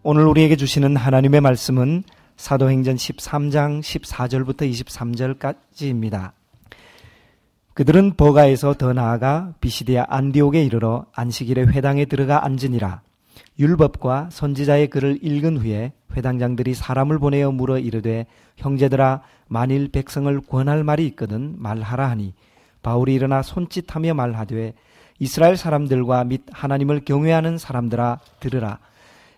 오늘 우리에게 주시는 하나님의 말씀은 사도행전 13장 14절부터 23절까지입니다. 그들은 버가에서 더 나아가 비시디아 안디옥에 이르러 안식일에 회당에 들어가 앉으니라. 율법과 선지자의 글을 읽은 후에 회당장들이 사람을 보내어 물어 이르되, 형제들아, 만일 백성을 권할 말이 있거든 말하라 하니, 바울이 일어나 손짓하며 말하되, 이스라엘 사람들과 및 하나님을 경외하는 사람들아 들으라.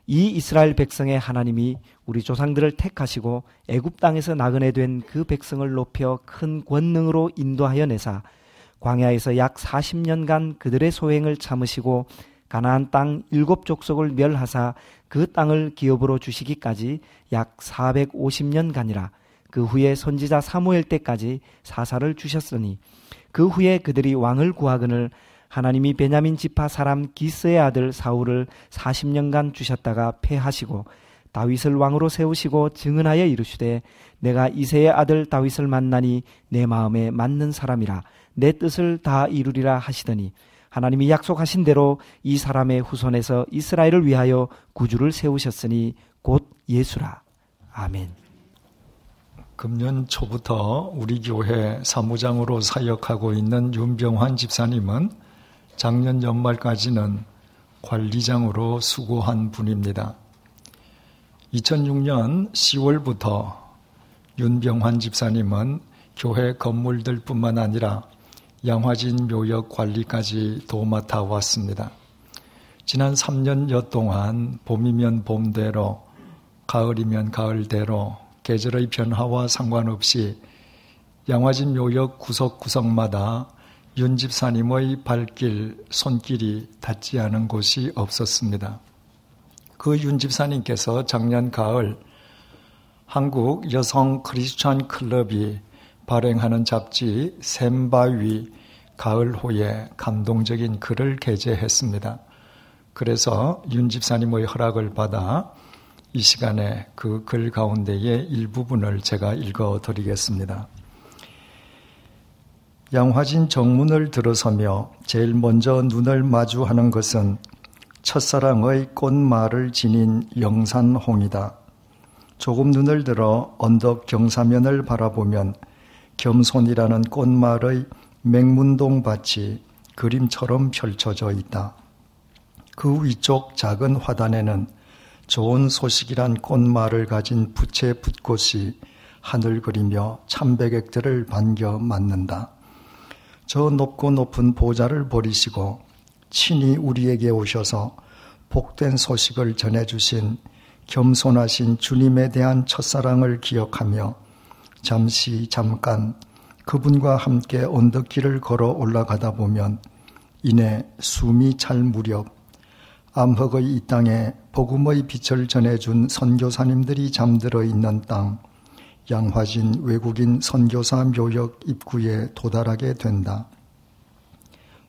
이 이스라엘 백성의 하나님이 우리 조상들을 택하시고 애굽 땅에서 나그네 된 그 백성을 높여 큰 권능으로 인도하여 내사 광야에서 약 40년간 그들의 소행을 참으시고 가나안 땅 7족속을 멸하사 그 땅을 기업으로 주시기까지 약 450년간이라. 그 후에 선지자 사무엘 때까지 사사를 주셨으니, 그 후에 그들이 왕을 구하거늘 하나님이 베냐민 지파 사람 기스의 아들 사울을 40년간 주셨다가 패하시고 다윗을 왕으로 세우시고 증언하여 이르시되, 내가 이새의 아들 다윗을 만나니 내 마음에 맞는 사람이라, 내 뜻을 다 이루리라 하시더니, 하나님이 약속하신 대로 이 사람의 후손에서 이스라엘을 위하여 구주를 세우셨으니 곧 예수라. 아멘. 금년 초부터 우리 교회 사무장으로 사역하고 있는 윤병환 집사님은 작년 연말까지는 관리장으로 수고한 분입니다. 2006년 10월부터 윤병환 집사님은 교회 건물들 뿐만 아니라 양화진 묘역 관리까지 도맡아 왔습니다. 지난 3년여 동안 봄이면 봄대로, 가을이면 가을대로 계절의 변화와 상관없이 양화진 묘역 구석구석마다 윤 집사님의 발길, 손길이 닿지 않은 곳이 없었습니다. 그 윤 집사님께서 작년 가을 한국 여성 크리스천 클럽이 발행하는 잡지 샘바위 가을호에 감동적인 글을 게재했습니다. 그래서 윤 집사님의 허락을 받아 이 시간에 그 글 가운데의 일부분을 제가 읽어드리겠습니다. 양화진 정문을 들어서며 제일 먼저 눈을 마주하는 것은 첫사랑의 꽃말을 지닌 영산홍이다. 조금 눈을 들어 언덕 경사면을 바라보면 겸손이라는 꽃말의 맹문동 밭이 그림처럼 펼쳐져 있다. 그 위쪽 작은 화단에는 좋은 소식이란 꽃말을 가진 부채 붓꽃이 하늘 그리며 참백액들을 반겨 맞는다. 저 높고 높은 보좌를 버리시고 친히 우리에게 오셔서 복된 소식을 전해주신 겸손하신 주님에 대한 첫사랑을 기억하며 잠깐 그분과 함께 언덕길을 걸어 올라가다 보면 이내 숨이 찰 무렵 암흑의 이 땅에 복음의 빛을 전해준 선교사님들이 잠들어 있는 땅, 양화진 외국인 선교사 묘역 입구에 도달하게 된다.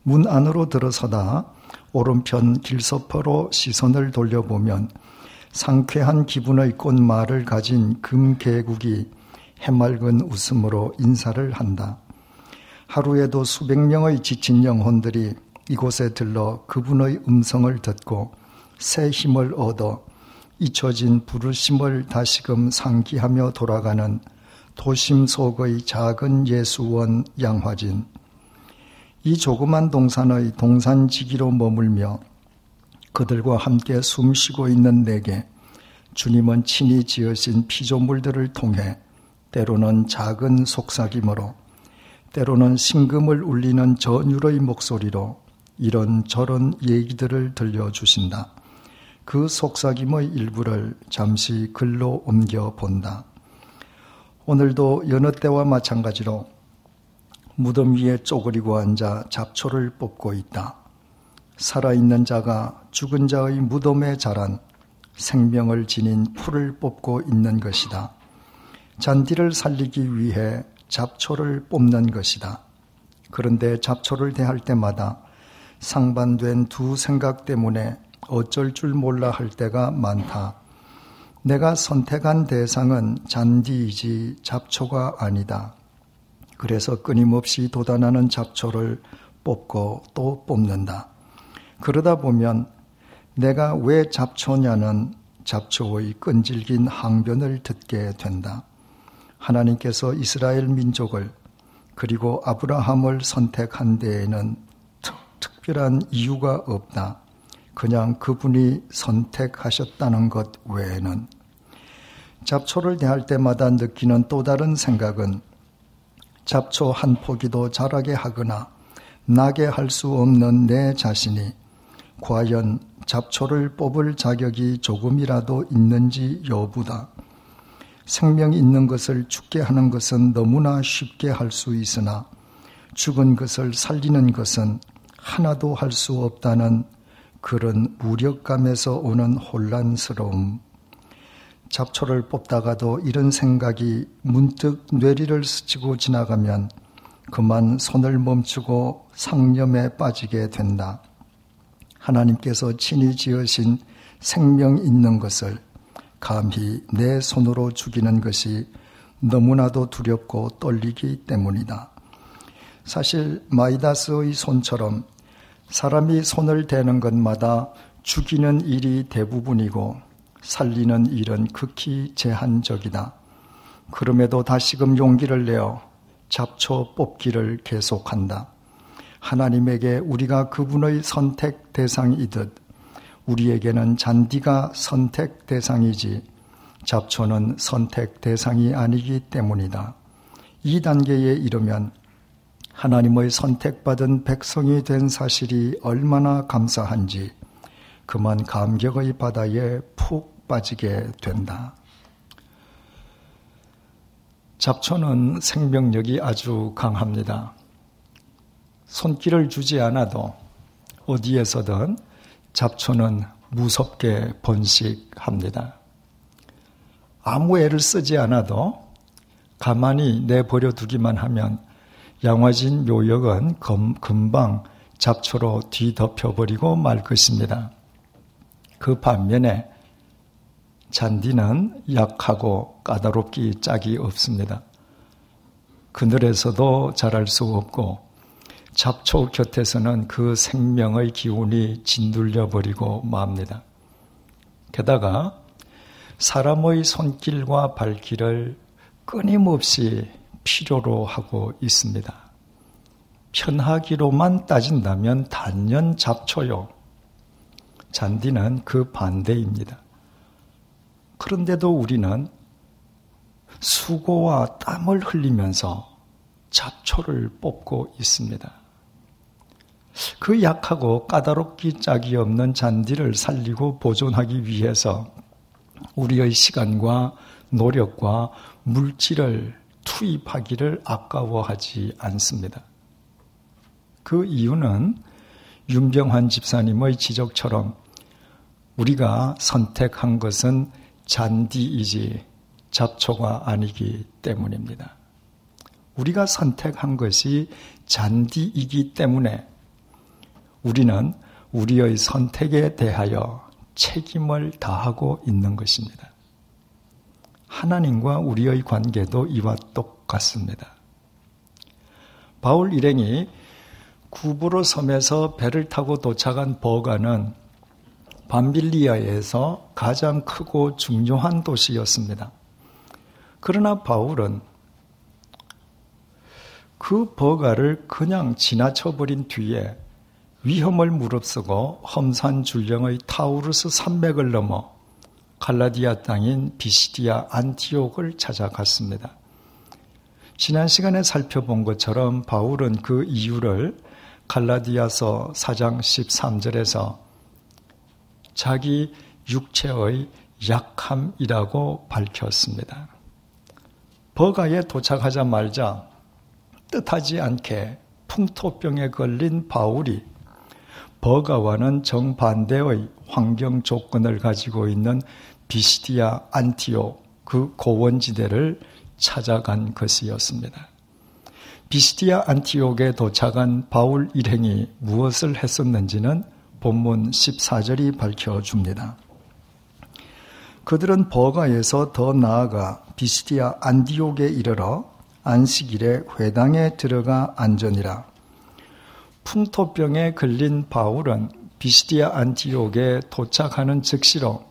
문 안으로 들어서다 오른편 길서퍼로 시선을 돌려보면 상쾌한 기분의 꽃말을 가진 금계국이 해맑은 웃음으로 인사를 한다. 하루에도 수백 명의 지친 영혼들이 이곳에 들러 그분의 음성을 듣고 새 힘을 얻어 잊혀진 부르심을 다시금 상기하며 돌아가는 도심 속의 작은 예수원 양화진. 이 조그만 동산의 동산지기로 머물며 그들과 함께 숨쉬고 있는 내게 주님은 친히 지으신 피조물들을 통해 때로는 작은 속삭임으로, 때로는 심금을 울리는 전율의 목소리로 이런저런 얘기들을 들려주신다. 그 속삭임의 일부를 잠시 글로 옮겨본다. 오늘도 여느 때와 마찬가지로 무덤 위에 쪼그리고 앉아 잡초를 뽑고 있다. 살아있는 자가 죽은 자의 무덤에 자란 생명을 지닌 풀을 뽑고 있는 것이다. 잔디를 살리기 위해 잡초를 뽑는 것이다. 그런데 잡초를 대할 때마다 상반된 두 생각 때문에 어쩔 줄 몰라 할 때가 많다. 내가 선택한 대상은 잔디이지 잡초가 아니다. 그래서 끊임없이 돋아나는 잡초를 뽑고 또 뽑는다. 그러다 보면 내가 왜 잡초냐는 잡초의 끈질긴 항변을 듣게 된다. 하나님께서 이스라엘 민족을 그리고 아브라함을 선택한 데에는 특별한 이유가 없다. 그냥 그분이 선택하셨다는 것 외에는. 잡초를 대할 때마다 느끼는 또 다른 생각은 잡초 한 포기도 자라게 하거나 나게 할 수 없는 내 자신이 과연 잡초를 뽑을 자격이 조금이라도 있는지 여부다. 생명 있는 것을 죽게 하는 것은 너무나 쉽게 할 수 있으나 죽은 것을 살리는 것은 하나도 할 수 없다는 그런 무력감에서 오는 혼란스러움. 잡초를 뽑다가도 이런 생각이 문득 뇌리를 스치고 지나가면 그만 손을 멈추고 상념에 빠지게 된다. 하나님께서 친히 지으신 생명 있는 것을 감히 내 손으로 죽이는 것이 너무나도 두렵고 떨리기 때문이다. 사실 마이다스의 손처럼 사람이 손을 대는 것마다 죽이는 일이 대부분이고 살리는 일은 극히 제한적이다. 그럼에도 다시금 용기를 내어 잡초 뽑기를 계속한다. 하나님에게 우리가 그분의 선택 대상이듯 우리에게는 잔디가 선택 대상이지 잡초는 선택 대상이 아니기 때문이다. 이 단계에 이르면 하나님의 선택받은 백성이 된 사실이 얼마나 감사한지 그만 감격의 바다에 푹 빠지게 된다. 잡초는 생명력이 아주 강합니다. 손길을 주지 않아도 어디에서든 잡초는 무섭게 번식합니다. 아무 애를 쓰지 않아도 가만히 내버려 두기만 하면 양화진 묘역은 금방 잡초로 뒤덮여버리고 말 것입니다. 그 반면에 잔디는 약하고 까다롭기 짝이 없습니다. 그늘에서도 자랄 수 없고 잡초 곁에서는 그 생명의 기운이 짓눌려 버리고 맙니다. 게다가 사람의 손길과 발길을 끊임없이 필요로 하고 있습니다. 편하기로만 따진다면 단연 잡초요. 잔디는 그 반대입니다. 그런데도 우리는 수고와 땀을 흘리면서 잡초를 뽑고 있습니다. 그 약하고 까다롭기 짝이 없는 잔디를 살리고 보존하기 위해서 우리의 시간과 노력과 물질을 투입하기를 아까워하지 않습니다. 그 이유는 윤병환 집사님의 지적처럼 우리가 선택한 것은 잔디이지 잡초가 아니기 때문입니다. 우리가 선택한 것이 잔디이기 때문에 우리는 우리의 선택에 대하여 책임을 다하고 있는 것입니다. 하나님과 우리의 관계도 이와 똑같습니다. 바울 일행이 구브로 섬에서 배를 타고 도착한 버가는 밤빌리아에서 가장 크고 중요한 도시였습니다. 그러나 바울은 그 버가를 그냥 지나쳐버린 뒤에 위험을 무릅쓰고 험산 줄령의 타우루스 산맥을 넘어 갈라디아 땅인 비시디아 안티옥을 찾아갔습니다. 지난 시간에 살펴본 것처럼 바울은 그 이유를 갈라디아서 4장 13절에서 자기 육체의 약함이라고 밝혔습니다. 버가에 도착하자마자 뜻하지 않게 풍토병에 걸린 바울이 버가와는 정반대의 환경 조건을 가지고 있는 비시디아 안티옥 그 고원지대를 찾아간 것이었습니다. 비시디아 안티옥에 도착한 바울 일행이 무엇을 했었는지는 본문 14절이 밝혀줍니다. 그들은 버가에서 더 나아가 비시디아 안티옥에 이르러 안식일에 회당에 들어가 앉으니라. 풍토병에 걸린 바울은 비시디아 안티옥에 도착하는 즉시로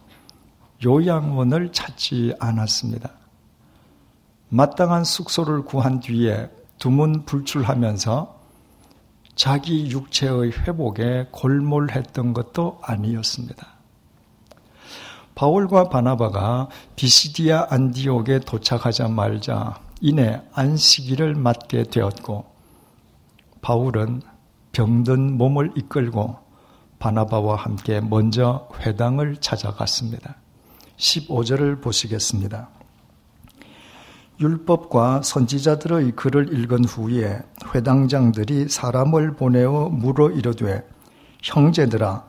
요양원을 찾지 않았습니다. 마땅한 숙소를 구한 뒤에 두문불출하면서 자기 육체의 회복에 골몰했던 것도 아니었습니다. 바울과 바나바가 비시디아 안디옥에 도착하자마자 이내 안식일을 맞게 되었고, 바울은 병든 몸을 이끌고 바나바와 함께 먼저 회당을 찾아갔습니다. 15절을 보시겠습니다. 율법과 선지자들의 글을 읽은 후에 회당장들이 사람을 보내어 물어 이르되, 형제들아,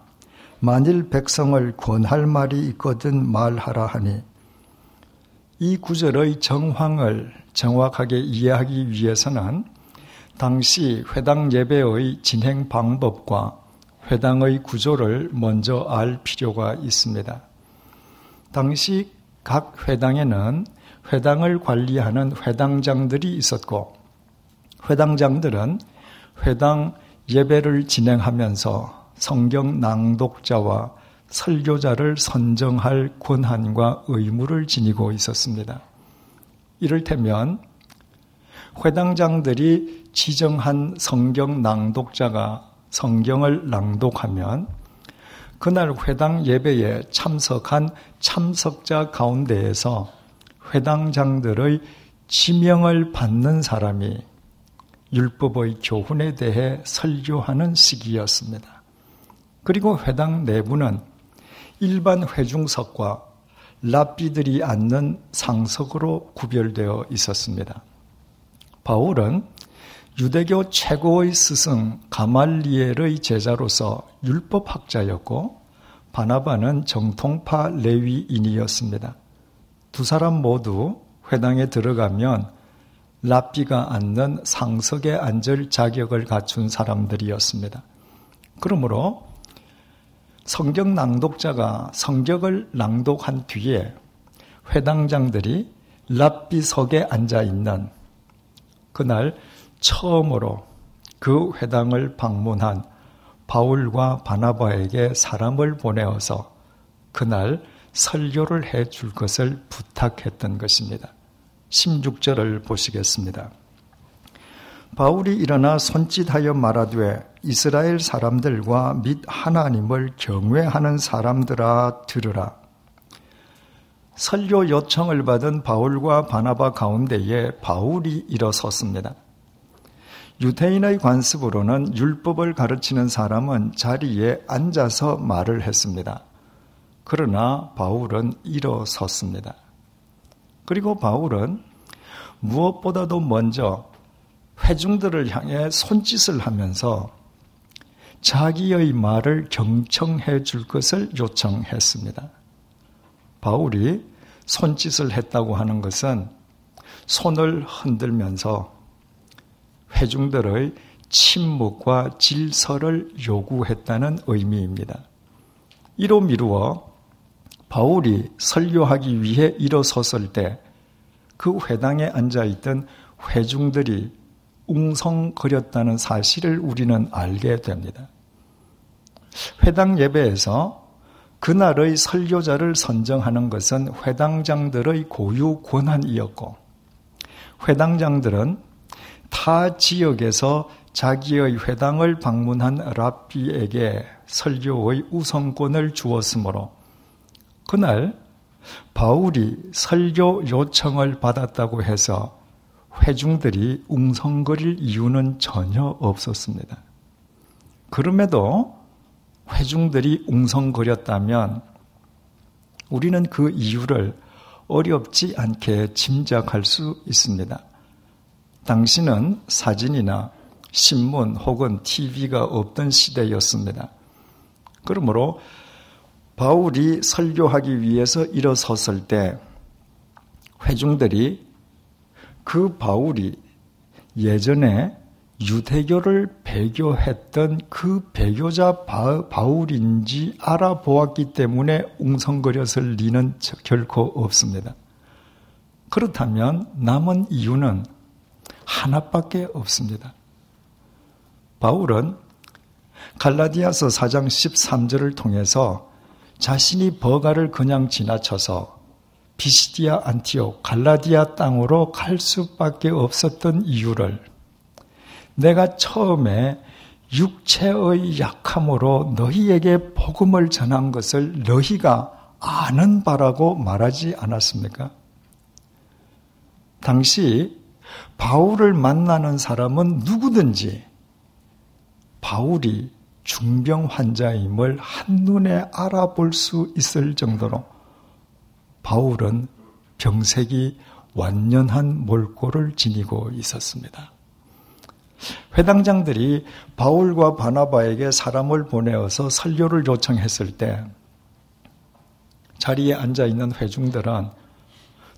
만일 백성을 권할 말이 있거든 말하라 하니, 이 구절의 정황을 정확하게 이해하기 위해서는 당시 회당 예배의 진행 방법과 회당의 구조를 먼저 알 필요가 있습니다. 당시 각 회당에는 회당을 관리하는 회당장들이 있었고, 회당장들은 회당 예배를 진행하면서 성경 낭독자와 설교자를 선정할 권한과 의무를 지니고 있었습니다. 이를테면 회당장들이 지정한 성경 낭독자가 성경을 낭독하면 그날 회당 예배에 참석한 참석자 가운데에서 회당장들의 지명을 받는 사람이 율법의 교훈에 대해 설교하는 시기였습니다. 그리고 회당 내부는 일반 회중석과 랍비들이 앉는 상석으로 구별되어 있었습니다. 바울은 유대교 최고의 스승 가말리엘의 제자로서 율법학자였고, 바나바는 정통파 레위인이었습니다. 두 사람 모두 회당에 들어가면 랍비가 앉는 상석에 앉을 자격을 갖춘 사람들이었습니다. 그러므로 성경 낭독자가 성경을 낭독한 뒤에 회당장들이 랍비석에 앉아있는 그날 처음으로 그 회당을 방문한 바울과 바나바에게 사람을 보내어서 그날 설교를 해줄 것을 부탁했던 것입니다. 16절을 보시겠습니다. 바울이 일어나 손짓하여 말하되, 이스라엘 사람들과 및 하나님을 경외하는 사람들아 들으라. 설교 요청을 받은 바울과 바나바 가운데에 바울이 일어섰습니다. 유대인의 관습으로는 율법을 가르치는 사람은 자리에 앉아서 말을 했습니다. 그러나 바울은 일어섰습니다. 그리고 바울은 무엇보다도 먼저 회중들을 향해 손짓을 하면서 자기의 말을 경청해 줄 것을 요청했습니다. 바울이 손짓을 했다고 하는 것은 손을 흔들면서 회중들의 침묵과 질서를 요구했다는 의미입니다. 이로 미루어 바울이 설교하기 위해 일어섰을 때 그 회당에 앉아있던 회중들이 웅성거렸다는 사실을 우리는 알게 됩니다. 회당 예배에서 그날의 설교자를 선정하는 것은 회당장들의 고유 권한이었고, 회당장들은 타 지역에서 자기의 회당을 방문한 랍비에게 설교의 우선권을 주었으므로 그날 바울이 설교 요청을 받았다고 해서 회중들이 웅성거릴 이유는 전혀 없었습니다. 그럼에도 회중들이 웅성거렸다면 우리는 그 이유를 어렵지 않게 짐작할 수 있습니다. 당시는 사진이나 신문 혹은 TV가 없던 시대였습니다. 그러므로 바울이 설교하기 위해서 일어섰을 때 회중들이 그 바울이 예전에 유대교를 배교했던 그 배교자 바울인지 알아보았기 때문에 웅성거렸을 리는 결코 없습니다. 그렇다면 남은 이유는 하나밖에 없습니다. 바울은 갈라디아서 4장 13절을 통해서 자신이 버가를 그냥 지나쳐서 비시디아 안티옥 갈라디아 땅으로 갈 수밖에 없었던 이유를 내가 처음에 육체의 약함으로 너희에게 복음을 전한 것을 너희가 아는 바라고 말하지 않았습니까? 당시 바울을 만나는 사람은 누구든지 바울이 중병 환자임을 한눈에 알아볼 수 있을 정도로 바울은 병색이 완연한 몰골을 지니고 있었습니다. 회당장들이 바울과 바나바에게 사람을 보내어서 설교를 요청했을 때 자리에 앉아있는 회중들은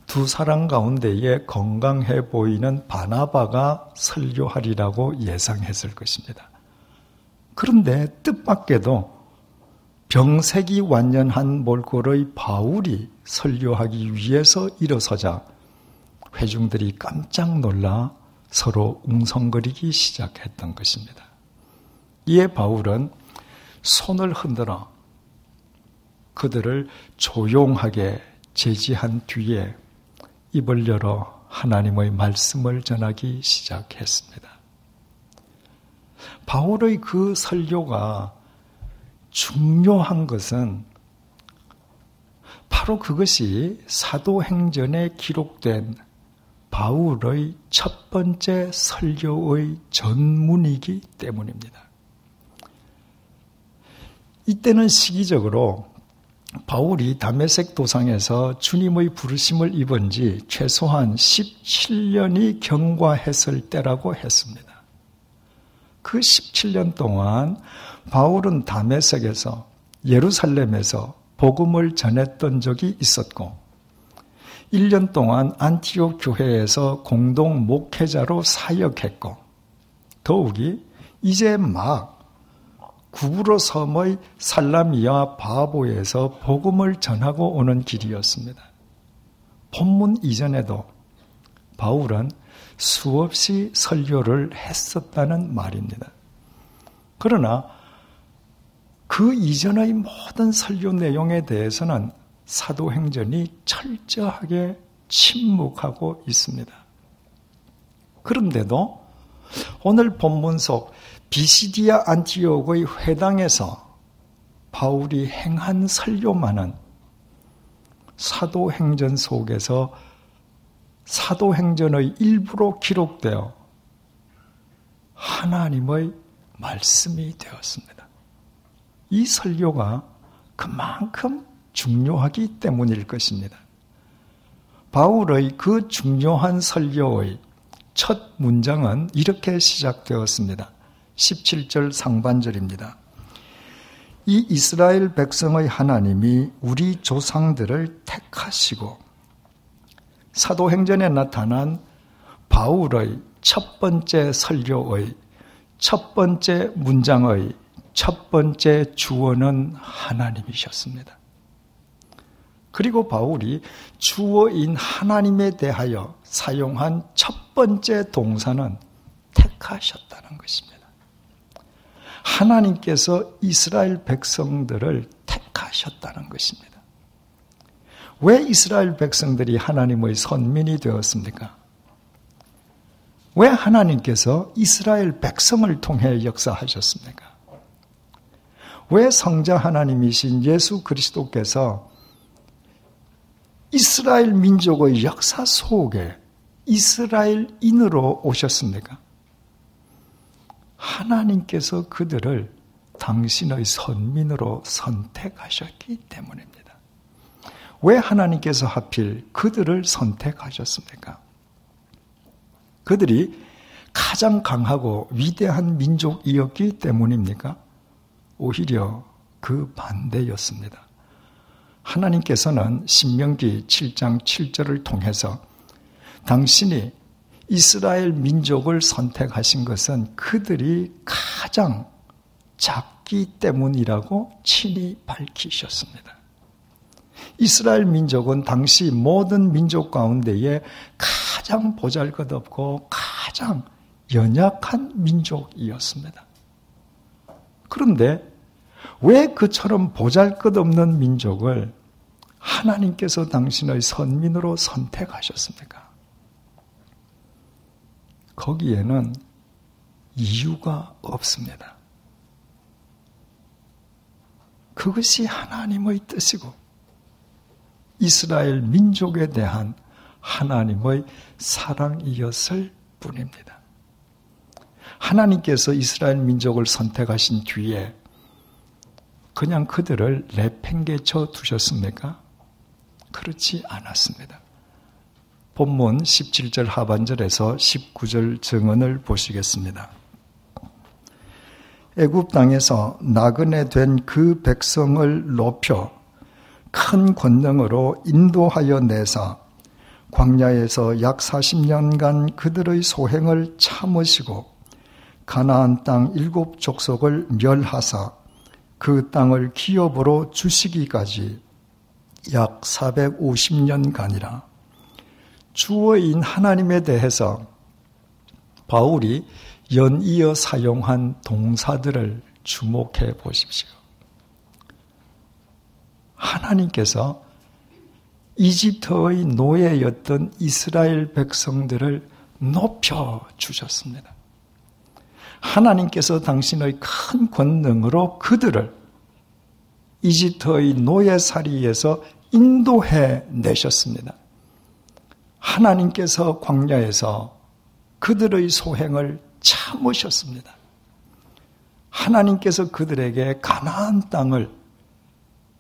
두 사람 가운데에 건강해 보이는 바나바가 설교하리라고 예상했을 것입니다. 그런데 뜻밖에도 병색이 완연한 몰골의 바울이 설교하기 위해서 일어서자 회중들이 깜짝 놀라 서로 웅성거리기 시작했던 것입니다. 이에 바울은 손을 흔들어 그들을 조용하게 제지한 뒤에 입을 열어 하나님의 말씀을 전하기 시작했습니다. 바울의 그 설교가 중요한 것은 바로 그것이 사도행전에 기록된 바울의 첫 번째 설교의 전문이기 때문입니다. 이때는 시기적으로 바울이 다메섹 도상에서 주님의 부르심을 입은 지 최소한 17년이 경과했을 때라고 했습니다. 그 17년 동안 바울은 다메섹에서 예루살렘에서 복음을 전했던 적이 있었고 1년 동안 안티옥 교회에서 공동 목회자로 사역했고 더욱이 이제 막 구브로 섬의 살라미아 바보에서 복음을 전하고 오는 길이었습니다. 본문 이전에도 바울은 수없이 설교를 했었다는 말입니다. 그러나 그 이전의 모든 설교 내용에 대해서는 사도행전이 철저하게 침묵하고 있습니다. 그런데도 오늘 본문 속 비시디아 안티옥의 회당에서 바울이 행한 설교만은 사도행전 속에서 사도행전의 일부로 기록되어 하나님의 말씀이 되었습니다. 이 설교가 그만큼 중요하기 때문일 것입니다. 바울의 그 중요한 설교의 첫 문장은 이렇게 시작되었습니다. 17절 상반절입니다. 이 이스라엘 백성의 하나님이 우리 조상들을 택하시고 사도행전에 나타난 바울의 첫 번째 설교의 첫 번째 문장의 첫 번째 주어는 하나님이셨습니다. 그리고 바울이 주어인 하나님에 대하여 사용한 첫 번째 동사는 택하셨다는 것입니다. 하나님께서 이스라엘 백성들을 택하셨다는 것입니다. 왜 이스라엘 백성들이 하나님의 선민이 되었습니까? 왜 하나님께서 이스라엘 백성을 통해 역사하셨습니까? 왜 성자 하나님이신 예수 그리스도께서 이스라엘 민족의 역사 속에 이스라엘인으로 오셨습니까? 하나님께서 그들을 당신의 선민으로 선택하셨기 때문입니다. 왜 하나님께서 하필 그들을 선택하셨습니까? 그들이 가장 강하고 위대한 민족이었기 때문입니까? 오히려 그 반대였습니다. 하나님께서는 신명기 7장 7절을 통해서 당신이 이스라엘 민족을 선택하신 것은 그들이 가장 작기 때문이라고 친히 밝히셨습니다. 이스라엘 민족은 당시 모든 민족 가운데에 가장 보잘것없고 가장 연약한 민족이었습니다. 그런데 왜 그처럼 보잘것없는 민족을 하나님께서 당신의 선민으로 선택하셨습니까? 거기에는 이유가 없습니다. 그것이 하나님의 뜻이고 이스라엘 민족에 대한 하나님의 사랑이었을 뿐입니다. 하나님께서 이스라엘 민족을 선택하신 뒤에 그냥 그들을 내팽개쳐 두셨습니까? 그렇지 않았습니다. 본문 17절 하반절에서 19절 증언을 보시겠습니다. 애굽 땅에서 나그네 된 그 백성을 높여 큰 권능으로 인도하여 내사 광야에서 약 40년간 그들의 소행을 참으시고 가나안 땅 7 족속을 멸하사 그 땅을 기업으로 주시기까지 약 450년간이라. 주어인 하나님에 대해서 바울이 연이어 사용한 동사들을 주목해 보십시오. 하나님께서 이집트의 노예였던 이스라엘 백성들을 높여주셨습니다. 하나님께서 당신의 큰 권능으로 그들을 이집트의 노예살이에서 인도해 내셨습니다. 하나님께서 광야에서 그들의 소행을 참으셨습니다. 하나님께서 그들에게 가나안 땅을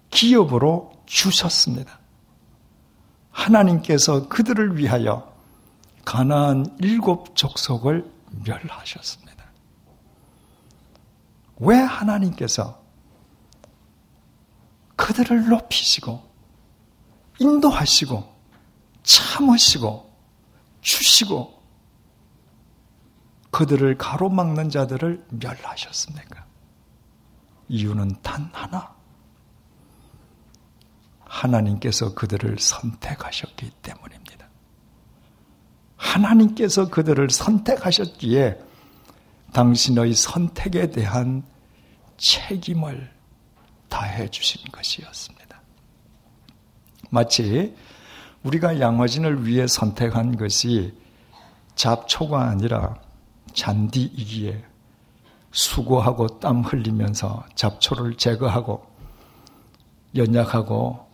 기업으로 주셨습니다. 하나님께서 그들을 위하여 가나안 7 족속을 멸하셨습니다. 왜 하나님께서 그들을 높이시고 인도하시고 참으시고 주시고 그들을 가로막는 자들을 멸하셨습니까? 이유는 단 하나. 하나님께서 그들을 선택하셨기 때문입니다. 하나님께서 그들을 선택하셨기에 당신의 선택에 대한 책임을 다해 주신 것이었습니다. 마치 우리가 양어진을 위해 선택한 것이 잡초가 아니라 잔디이기에 수고하고 땀 흘리면서 잡초를 제거하고 연약하고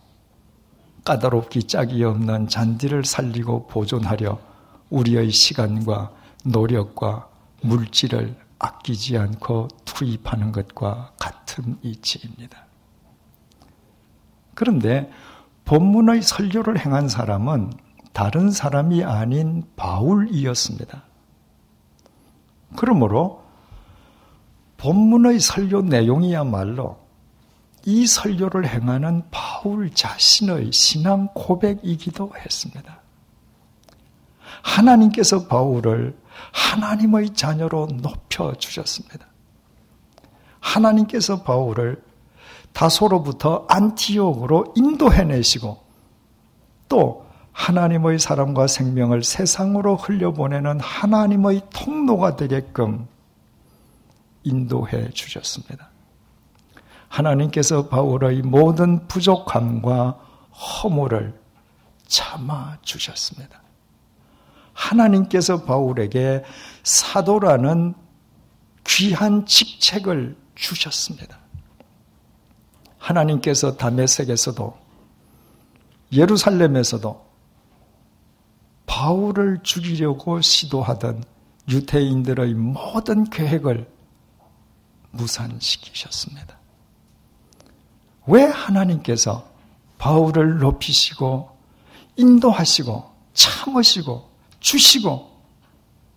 까다롭기 짝이 없는 잔디를 살리고 보존하려 우리의 시간과 노력과 물질을 아끼지 않고 투입하는 것과 같은 이치입니다. 그런데 본문의 설교를 행한 사람은 다른 사람이 아닌 바울이었습니다. 그러므로 본문의 설교 내용이야말로 이 설교를 행하는 바울 자신의 신앙 고백이기도 했습니다. 하나님께서 바울을 하나님의 자녀로 높여주셨습니다. 하나님께서 바울을 다소로부터 안티옥으로 인도해내시고 또 하나님의 사랑과 생명을 세상으로 흘려보내는 하나님의 통로가 되게끔 인도해 주셨습니다. 하나님께서 바울의 모든 부족함과 허물을 참아 주셨습니다. 하나님께서 바울에게 사도라는 귀한 직책을 주셨습니다. 하나님께서 다메섹에서도 예루살렘에서도 바울을 죽이려고 시도하던 유대인들의 모든 계획을 무산시키셨습니다. 왜 하나님께서 바울을 높이시고 인도하시고 참으시고 주시고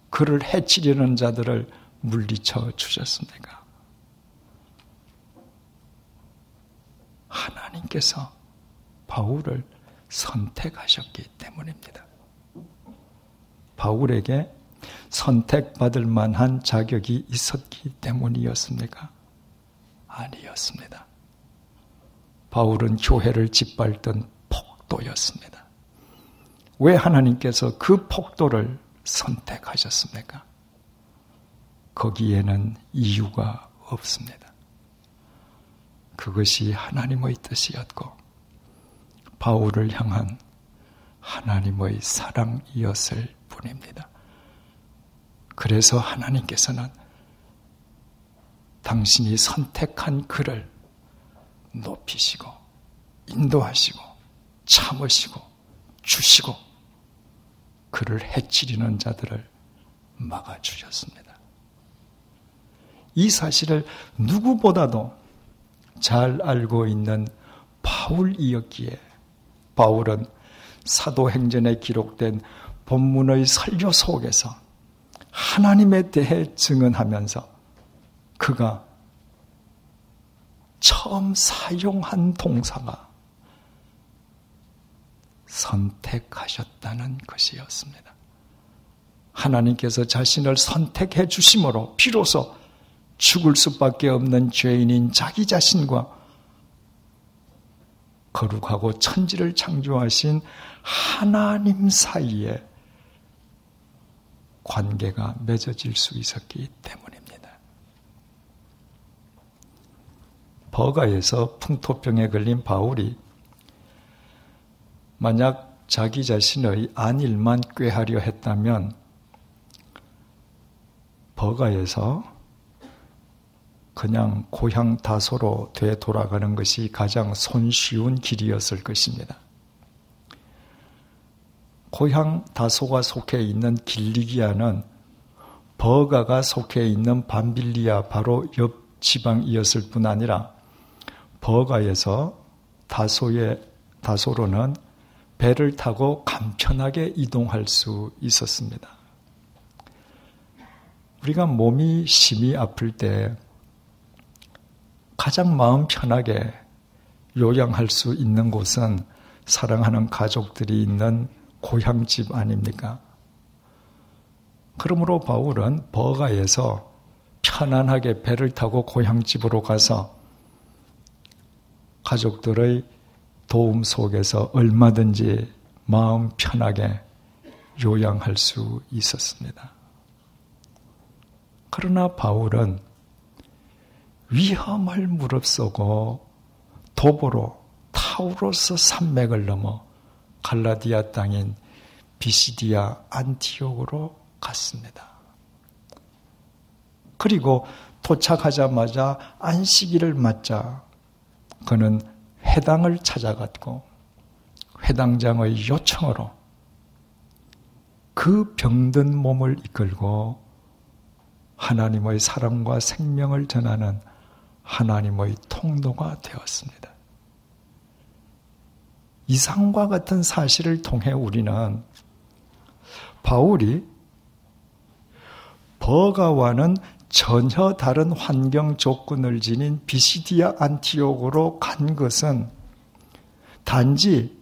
그를 해치려는 자들을 물리쳐 주셨습니까? 하나님께서 바울을 선택하셨기 때문입니다. 바울에게 선택받을 만한 자격이 있었기 때문이었습니까? 아니었습니다. 바울은 교회를 짓밟던 폭도였습니다. 왜 하나님께서 그 폭도를 선택하셨습니까? 거기에는 이유가 없습니다. 그것이 하나님의 뜻이었고 바울을 향한 하나님의 사랑이었을 뿐입니다. 그래서 하나님께서는 당신이 선택한 그를 높이시고 인도하시고 참으시고 주시고 그를 해치리는 자들을 막아주셨습니다. 이 사실을 누구보다도 잘 알고 있는 바울이었기에 바울은 사도행전에 기록된 본문의 설교 속에서 하나님에 대해 증언하면서 그가 처음 사용한 동사가 선택하셨다는 것이었습니다. 하나님께서 자신을 선택해 주심으로 비로소 죽을 수밖에 없는 죄인인 자기 자신과 거룩하고 천지를 창조하신 하나님 사이에 관계가 맺어질 수 있었기 때문입니다. 버가에서 풍토병에 걸린 바울이 만약 자기 자신의 안일만 꾀하려 했다면 버가에서 그냥 고향 다소로 되돌아가는 것이 가장 손쉬운 길이었을 것입니다. 고향 다소가 속해 있는 길리기아는 버가가 속해 있는 밤빌리아 바로 옆 지방이었을 뿐 아니라 버가에서 다소로는 배를 타고 간편하게 이동할 수 있었습니다. 우리가 몸이 심히 아플 때 가장 마음 편하게 요양할 수 있는 곳은 사랑하는 가족들이 있는 고향집 아닙니까? 그러므로 바울은 버가에서 편안하게 배를 타고 고향집으로 가서 가족들의 도움 속에서 얼마든지 마음 편하게 요양할 수 있었습니다. 그러나 바울은 위험을 무릅쓰고 도보로 타우로스 산맥을 넘어 갈라디아 땅인 비시디아 안티옥으로 갔습니다. 그리고 도착하자마자 안식일을 맞자 그는 회당을 찾아갔고 회당장의 요청으로 그 병든 몸을 이끌고 하나님의 사랑과 생명을 전하는 하나님의 통로가 되었습니다. 이상과 같은 사실을 통해 우리는 바울이 버가와는 전혀 다른 환경 조건을 지닌 비시디아 안티옥으로 간 것은 단지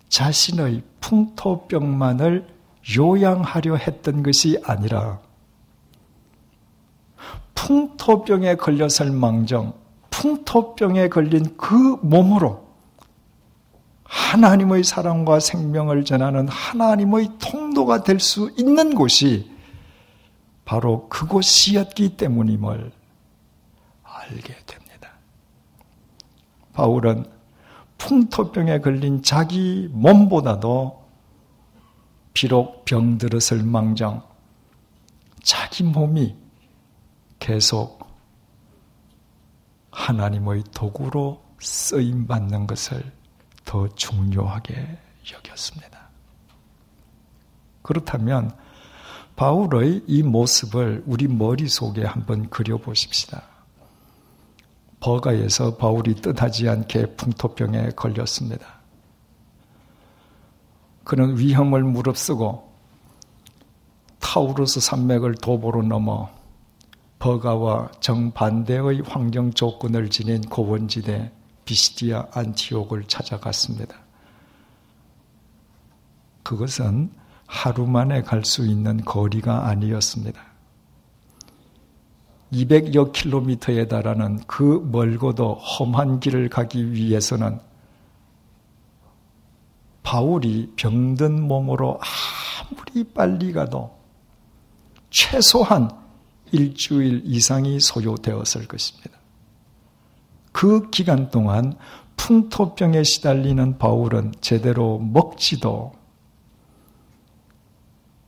자신의 풍토병만을 요양하려 했던 것이 아니라 풍토병에 걸렸을 망정, 풍토병에 걸린 그 몸으로 하나님의 사랑과 생명을 전하는 하나님의 통로가 될 수 있는 곳이 바로 그곳이었기 때문임을 알게 됩니다. 바울은 풍토병에 걸린 자기 몸보다도 비록 병들었을 망정, 자기 몸이 계속 하나님의 도구로 쓰임받는 것을 더 중요하게 여겼습니다. 그렇다면 바울의 이 모습을 우리 머릿속에 한번 그려보십시다. 버가에서 바울이 뜻하지 않게 풍토병에 걸렸습니다. 그는 위험을 무릅쓰고 타우루스 산맥을 도보로 넘어 버가와 정반대의 환경 조건을 지닌 고원지대 비시디아 안티옥을 찾아갔습니다. 그것은 하루 만에 갈 수 있는 거리가 아니었습니다. 200여 킬로미터에 달하는 그 멀고도 험한 길을 가기 위해서는 바울이 병든 몸으로 아무리 빨리 가도 최소한 일주일 이상이 소요되었을 것입니다. 그 기간 동안 풍토병에 시달리는 바울은 제대로 먹지도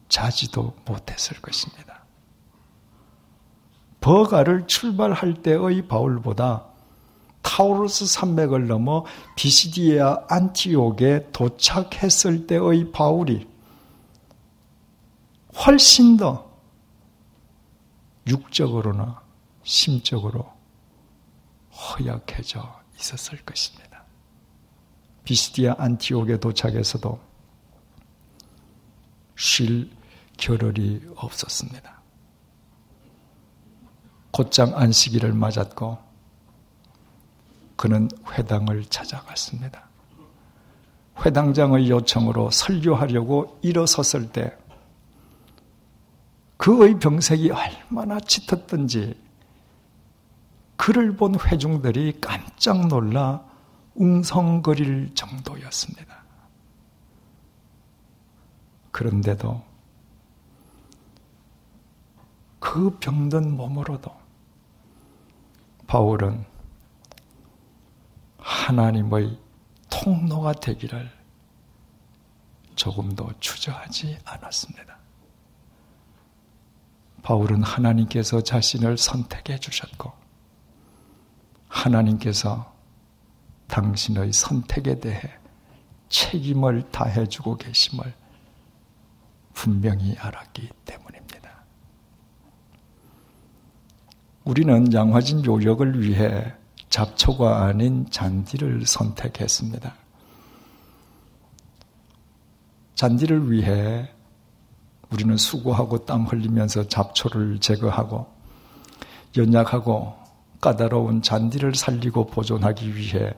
자지도 못했을 것입니다. 버가를 출발할 때의 바울보다 타우루스 산맥을 넘어 비시디아 안티옥에 도착했을 때의 바울이 훨씬 더 육적으로나 심적으로 허약해져 있었을 것입니다. 비시디아 안티옥에 도착해서도 쉴 겨를이 없었습니다. 곧장 안식일을 맞았고 그는 회당을 찾아갔습니다. 회당장의 요청으로 설교하려고 일어섰을 때 그의 병색이 얼마나 짙었던지 그를 본 회중들이 깜짝 놀라 웅성거릴 정도였습니다. 그런데도 그 병든 몸으로도 바울은 하나님의 통로가 되기를 조금도 주저하지 않았습니다. 바울은 하나님께서 자신을 선택해 주셨고 하나님께서 당신의 선택에 대해 책임을 다해주고 계심을 분명히 알았기 때문입니다. 우리는 양화진 요역을 위해 잡초가 아닌 잔디를 선택했습니다. 잔디를 위해 우리는 수고하고 땀 흘리면서 잡초를 제거하고 연약하고 까다로운 잔디를 살리고 보존하기 위해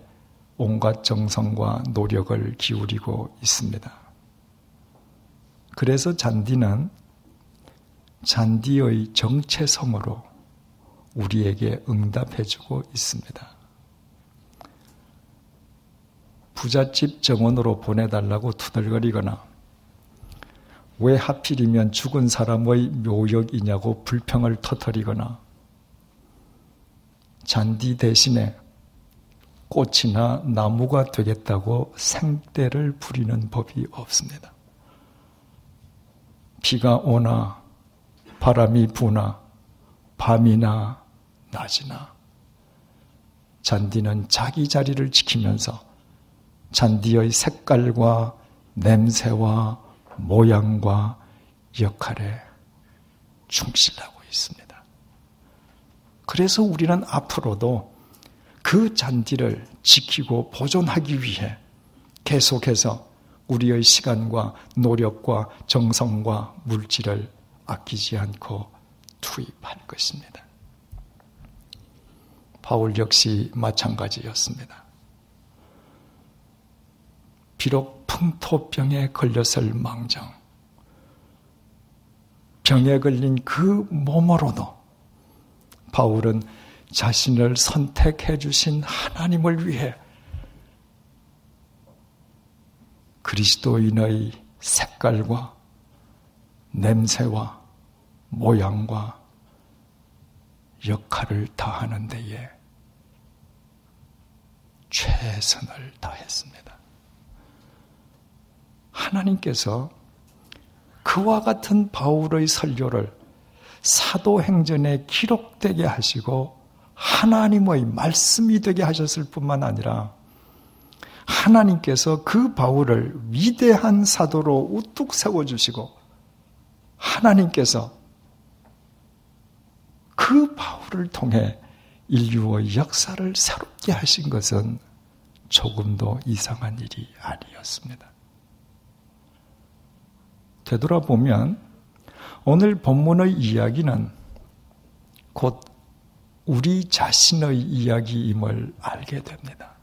온갖 정성과 노력을 기울이고 있습니다. 그래서 잔디는 잔디의 정체성으로 우리에게 응답해주고 있습니다. 부잣집 정원으로 보내달라고 투덜거리거나 왜 하필이면 죽은 사람의 묘역이냐고 불평을 터뜨리거나 잔디 대신에 꽃이나 나무가 되겠다고 생떼를 부리는 법이 없습니다. 비가 오나 바람이 부나 밤이나 낮이나 잔디는 자기 자리를 지키면서 잔디의 색깔과 냄새와 모양과 역할에 충실하고 있습니다. 그래서 우리는 앞으로도 그 잔디를 지키고 보존하기 위해 계속해서 우리의 시간과 노력과 정성과 물질을 아끼지 않고 투입할 것입니다. 바울 역시 마찬가지였습니다. 비록 풍토병에 걸렸을 망정, 병에 걸린 그 몸으로도 바울은 자신을 선택해 주신 하나님을 위해 그리스도인의 색깔과 냄새와 모양과 역할을 다하는 데에 최선을 다했습니다. 하나님께서 그와 같은 바울의 설교를 사도행전에 기록되게 하시고 하나님의 말씀이 되게 하셨을 뿐만 아니라 하나님께서 그 바울을 위대한 사도로 우뚝 세워주시고 하나님께서 그 바울을 통해 인류의 역사를 새롭게 하신 것은 조금도 이상한 일이 아니었습니다. 되돌아보면 오늘 본문의 이야기는 곧 우리 자신의 이야기임을 알게 됩니다.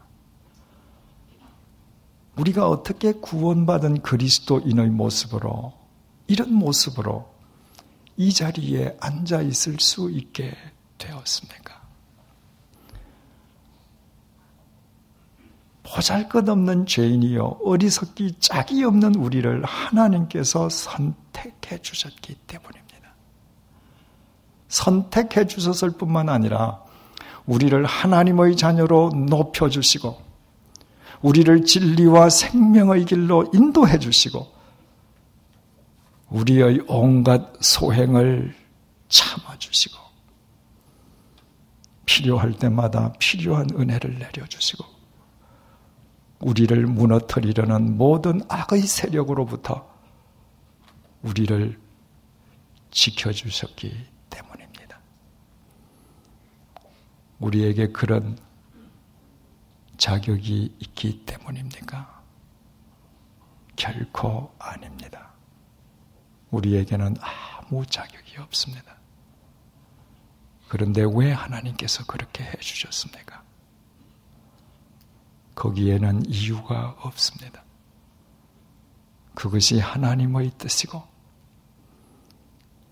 우리가 어떻게 구원받은 그리스도인의 모습으로 이런 모습으로 이 자리에 앉아 있을 수 있게 되었습니까? 보잘것없는 죄인이요 어리석기 짝이 없는 우리를 하나님께서 선택해 주셨기 때문입니다. 선택해 주셨을 뿐만 아니라 우리를 하나님의 자녀로 높여주시고 우리를 진리와 생명의 길로 인도해 주시고 우리의 온갖 소행을 참아주시고 필요할 때마다 필요한 은혜를 내려주시고 우리를 무너뜨리려는 모든 악의 세력으로부터 우리를 지켜주셨기 때문입니다. 우리에게 그런 자격이 있기 때문입니까? 결코 아닙니다. 우리에게는 아무 자격이 없습니다. 그런데 왜 하나님께서 그렇게 해주셨습니까? 거기에는 이유가 없습니다. 그것이 하나님의 뜻이고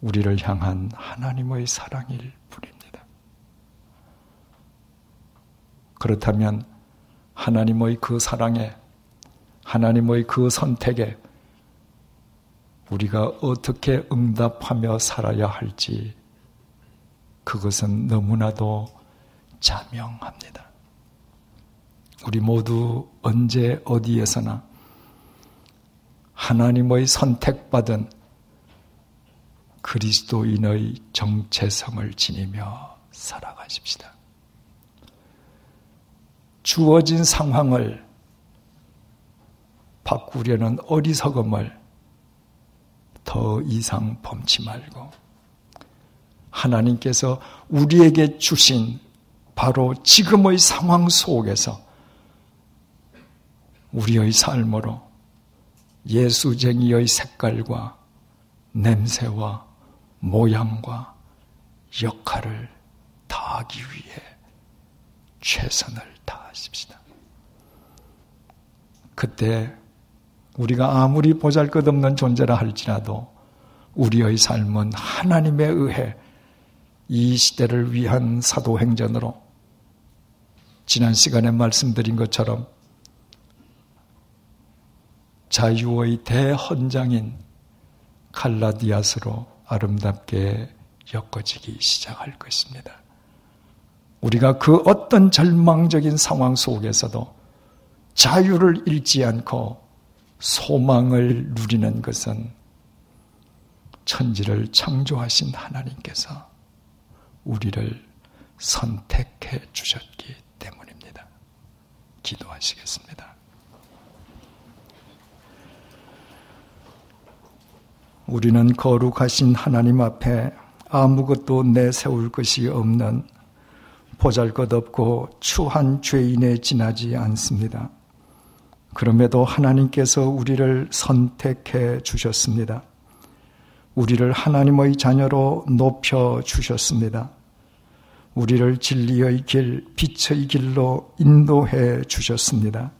우리를 향한 하나님의 사랑일 뿐입니다. 그렇다면 하나님의 그 사랑에, 하나님의 그 선택에 우리가 어떻게 응답하며 살아야 할지 그것은 너무나도 자명합니다. 우리 모두 언제 어디에서나 하나님의 선택받은 그리스도인의 정체성을 지니며 살아가십시다. 주어진 상황을 바꾸려는 어리석음을 더 이상 범치 말고 하나님께서 우리에게 주신 바로 지금의 상황 속에서 우리의 삶으로 예수쟁이의 색깔과 냄새와 모양과 역할을 다하기 위해 최선을 다하십시다. 그때 우리가 아무리 보잘것없는 존재라 할지라도 우리의 삶은 하나님에 의해 이 시대를 위한 사도행전으로 지난 시간에 말씀드린 것처럼 자유의 대헌장인 갈라디아스로 아름답게 엮어지기 시작할 것입니다. 우리가 그 어떤 절망적인 상황 속에서도 자유를 잃지 않고 소망을 누리는 것은 천지를 창조하신 하나님께서 우리를 선택해 주셨기 때문입니다. 기도하시겠습니다. 우리는 거룩하신 하나님 앞에 아무것도 내세울 것이 없는 보잘것없고 추한 죄인에 지나지 않습니다. 그럼에도 하나님께서 우리를 선택해 주셨습니다. 우리를 하나님의 자녀로 높여 주셨습니다. 우리를 진리의 길, 빛의 길로 인도해 주셨습니다.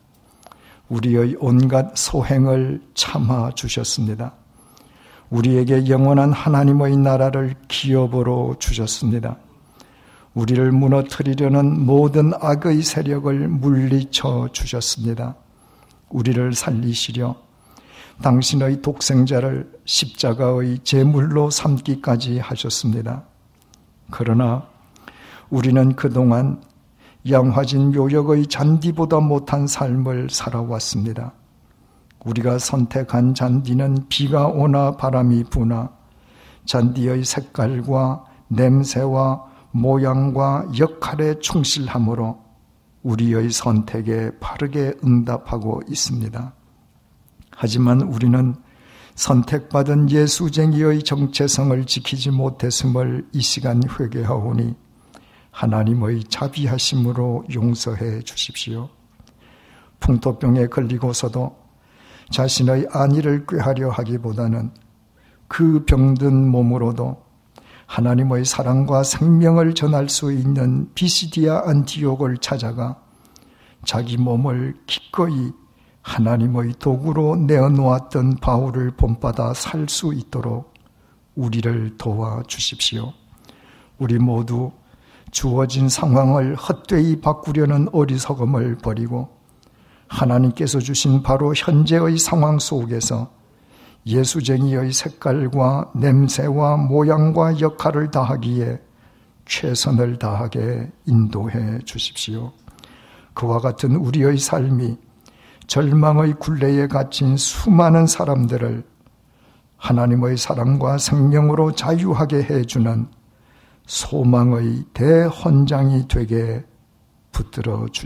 우리의 온갖 소행을 참아 주셨습니다. 우리에게 영원한 하나님의 나라를 기업으로 주셨습니다. 우리를 무너뜨리려는 모든 악의 세력을 물리쳐 주셨습니다. 우리를 살리시려 당신의 독생자를 십자가의 제물로 삼기까지 하셨습니다. 그러나 우리는 그동안 양화진 묘역의 잔디보다 못한 삶을 살아왔습니다. 우리가 선택한 잔디는 비가 오나 바람이 부나 잔디의 색깔과 냄새와 모양과 역할에 충실함으로 우리의 선택에 바르게 응답하고 있습니다. 하지만 우리는 선택받은 예수쟁이의 정체성을 지키지 못했음을 이 시간 회개하오니 하나님의 자비하심으로 용서해 주십시오. 풍토병에 걸리고서도 자신의 안위를 꾀하려 하기보다는 그 병든 몸으로도 하나님의 사랑과 생명을 전할 수 있는 비시디아 안티옥을 찾아가 자기 몸을 기꺼이 하나님의 도구로 내어놓았던 바울을 본받아 살 수 있도록 우리를 도와주십시오. 우리 모두 주어진 상황을 헛되이 바꾸려는 어리석음을 버리고 하나님께서 주신 바로 현재의 상황 속에서 예수쟁이의 색깔과 냄새와 모양과 역할을 다하기에 최선을 다하게 인도해 주십시오. 그와 같은 우리의 삶이 절망의 굴레에 갇힌 수많은 사람들을 하나님의 사랑과 생명으로 자유하게 해주는 소망의 대헌장이 되게 붙들어 주십시오.